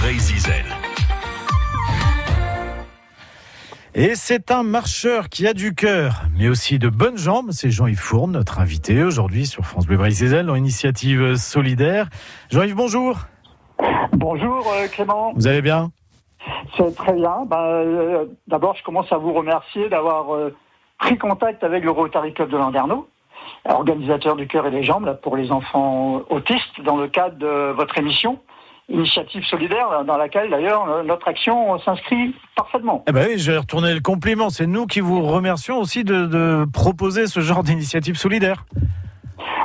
Brézizel. Et c'est un marcheur qui a du cœur, mais aussi de bonnes jambes. C'est Jean-Yves Fourne, notre invité aujourd'hui sur France Bleu Brézizel, dans Initiative Solidaire. Jean-Yves, bonjour. Bonjour Clément. Vous allez bien ? C'est très bien. D'abord, je commence à vous remercier d'avoir pris contact avec le Rotary Club de Landerneau, organisateur du cœur et des jambes là, pour les enfants autistes, dans le cadre de votre émission Initiative Solidaire, dans laquelle d'ailleurs notre action s'inscrit parfaitement. Eh ben oui, je vais retourner le compliment. C'est nous qui vous remercions aussi de proposer ce genre d'initiative solidaire.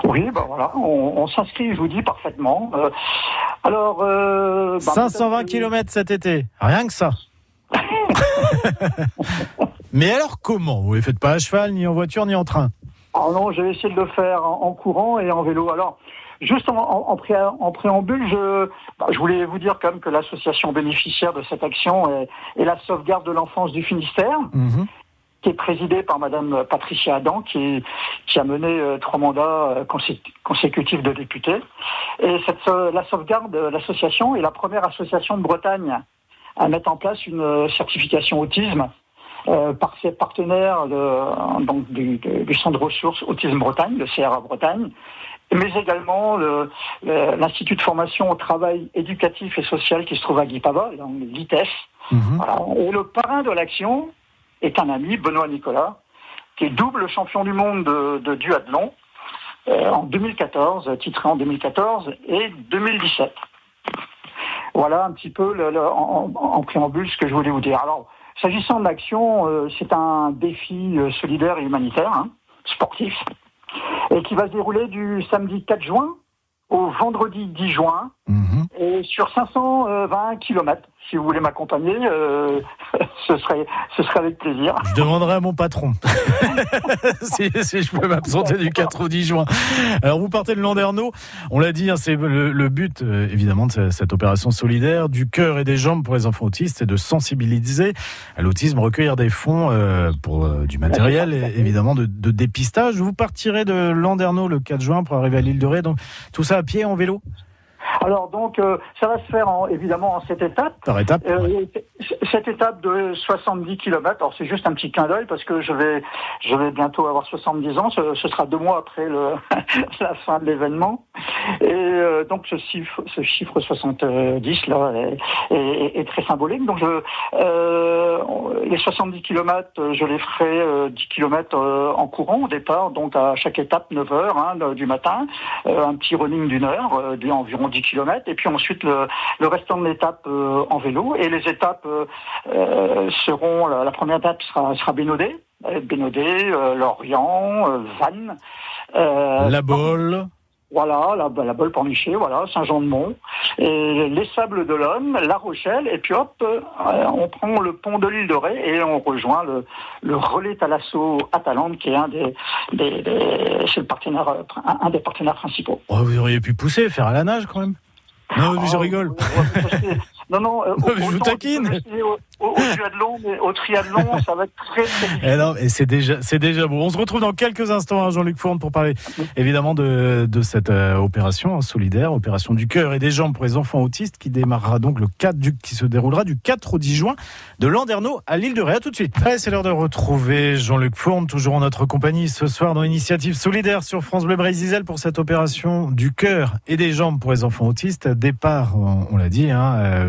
Oui, voilà, on s'inscrit, je vous dis, parfaitement. 520 km cet été, rien que ça. Mais alors comment ? Vous ne les faites pas à cheval, ni en voiture, ni en train ? Alors non, j'ai essayé de le faire en courant et en vélo. Alors, juste en préambule, je voulais vous dire quand même que l'association bénéficiaire de cette action est la sauvegarde de l'enfance du Finistère, qui est présidée par Madame Patricia Adam, qui a mené 3 mandats consécutifs de députée. Et la sauvegarde, l'association, est la première association de Bretagne à mettre en place une certification autisme par ses partenaires du centre de ressources Autisme Bretagne, le CRA Bretagne, mais également l'Institut de formation au travail éducatif et social qui se trouve à Guipava, l'ITES. Voilà. Et le parrain de l'action est un ami, Benoît Nicolas, qui est double champion du monde de duathlon en 2014, titré en 2014 et 2017. Voilà un petit peu en préambule ce que je voulais vous dire. Alors, s'agissant de l'action, c'est un défi solidaire et humanitaire, sportif, et qui va se dérouler du samedi 4 juin au vendredi 10 juin, et sur 520 km. Si vous voulez m'accompagner, ce serait avec plaisir. Je demanderai à mon patron si je peux m'absenter du 4 au 10 juin. Alors vous partez de Landerneau, on l'a dit, c'est le but évidemment de cette opération solidaire du cœur et des jambes pour les enfants autistes, c'est de sensibiliser à l'autisme, recueillir des fonds pour du matériel et évidemment de dépistage. Vous partirez de Landerneau le 4 juin pour arriver à l'île de Ré, donc tout ça à pied, en vélo ? Alors donc, ça va se faire évidemment en 7 étapes. Par étape. Cette étape de 70 km, alors c'est juste un petit clin d'œil parce que je vais bientôt avoir 70 ans, ce sera 2 mois après la fin de l'événement. Et donc ce chiffre 70 là est très symbolique. Donc les 70 km, je les ferai 10 km en courant au départ, donc à chaque étape 9 heures du matin, un petit running d'1 heure, d'environ 10 km, et puis ensuite le restant de l'étape en vélo. Et les étapes seront, la première étape sera Bénodet, Lorient, Vannes, La Baule. Voilà, la Baule Pornichet, voilà, Saint-Jean-de-Mont, et les Sables d'Olonne, La Rochelle, et puis hop, on prend le pont de l'île de Ré et on rejoint le relais Thalasso Atalante, qui est c'est un des partenaires principaux. Oh, vous auriez pu pousser, faire à la nage quand même. Non, je rigole. Non, je vous taquine. Au triathlon, ça va être très difficile. Non, et c'est déjà bon. On se retrouve dans quelques instants, Jean-Luc Fourne, pour parler évidemment de cette opération solidaire, opération du cœur et des jambes pour les enfants autistes, qui démarrera donc qui se déroulera du 4 au 10 juin de Landerneau à l'île de Ré. À tout de suite. Allez, c'est l'heure de retrouver Jean-Luc Fourne, toujours en notre compagnie ce soir dans Initiative Solidaire sur France Bleu Brézizel pour cette opération du cœur et des jambes pour les enfants autistes. Départ, on l'a dit,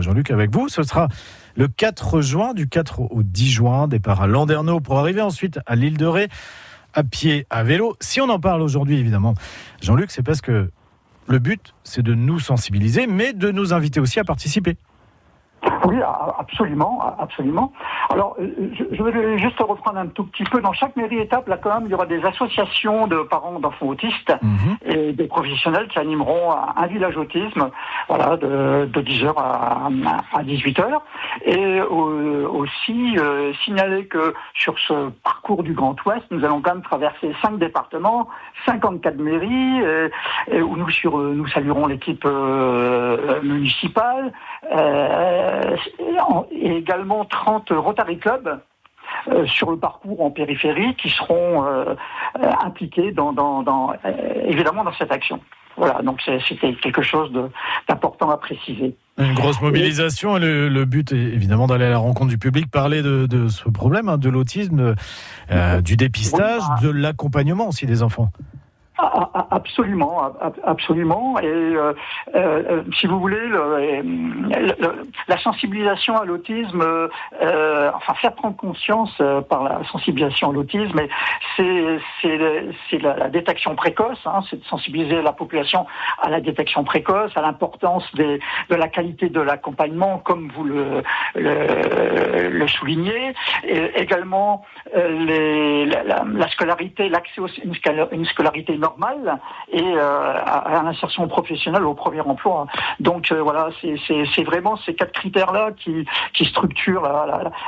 Jean-Luc, avec vous, ce sera le 4 juin, du 4 au 10 juin, départ à Landerneau pour arriver ensuite à l'île de Ré, à pied, à vélo. Si on en parle aujourd'hui, évidemment, Jean-Luc, c'est parce que le but, c'est de nous sensibiliser, mais de nous inviter aussi à participer. Oui, absolument. Alors, je vais juste reprendre un tout petit peu. Dans chaque mairie-étape, là, quand même, il y aura des associations de parents d'enfants autistes et des professionnels qui animeront un village autisme, voilà, de 10h à 18h. Et aussi, signaler que sur ce parcours du Grand Ouest, nous allons quand même traverser 5 départements, 54 mairies, et où nous saluerons l'équipe municipale, et également 30 Rotary Club sur le parcours en périphérie qui seront impliqués évidemment dans cette action. Voilà, donc c'était quelque chose d'important à préciser. Une grosse mobilisation et le but est évidemment d'aller à la rencontre du public, parler de ce problème, de l'autisme, du dépistage, de l'accompagnement aussi des enfants. Absolument, absolument. Et si vous voulez, la sensibilisation à l'autisme, faire prendre conscience par la sensibilisation à l'autisme, c'est la détection précoce. C'est de sensibiliser la population à la détection précoce, à l'importance de la qualité de l'accompagnement, comme vous le soulignez. Et également la scolarité, l'accès à une scolarité normale et à l'insertion professionnelle au premier emploi. Donc voilà, c'est vraiment ces 4 critères-là qui structurent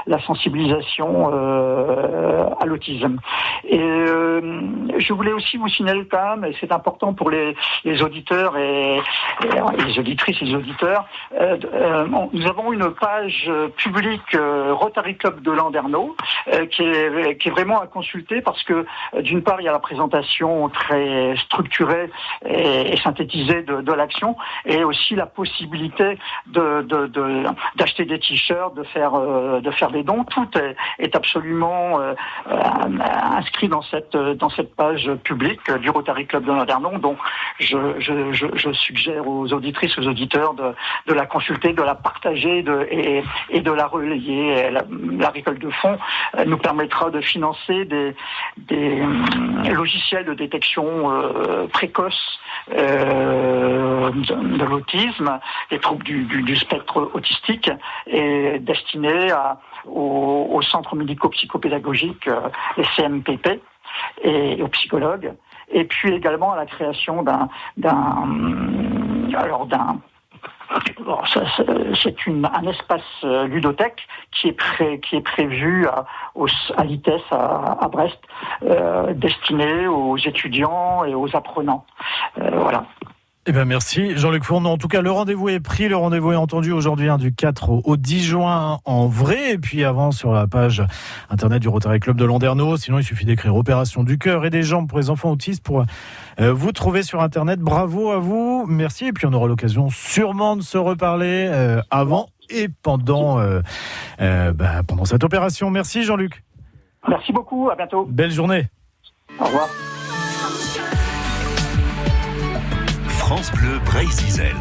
la sensibilisation à l'autisme. Et je voulais aussi vous signaler quand même, et c'est important pour les auditeurs et les auditrices et les auditeurs, nous avons une page publique Rotary Club de Landerneau qui est vraiment à consulter parce que d'une part il y a la présentation très structurée et synthétisée de l'action et aussi la possibilité d'acheter des t-shirts, de faire des dons. Tout est absolument inscrit dans cette page publique du Rotary Club de Landerneau. Donc je suggère aux auditrices, aux auditeurs de la consulter, de la partager et de la relayer. La récolte de fonds nous permettra de financer des logiciels de détection précoce de l'autisme, des troubles du spectre autistique, et destinés aux centres médico-psychopédagogiques, les CMPP, et aux psychologues, et puis également à la création c'est un espace ludothèque qui est prévu à l'ITES à Brest, destiné aux étudiants et aux apprenants. Voilà. Eh bien merci Jean-Luc Fourneau. En tout cas, le rendez-vous est pris, le rendez-vous est entendu aujourd'hui du 4 au 10 juin en vrai, et puis avant sur la page internet du Rotary Club de Landerneau. Sinon, il suffit d'écrire Opération du cœur et des jambes pour les enfants autistes pour vous trouver sur internet. Bravo à vous, merci, et puis on aura l'occasion sûrement de se reparler avant et pendant cette opération. Merci Jean-Luc. Merci beaucoup, à bientôt. Belle journée. Au revoir. France Bleu Brésil.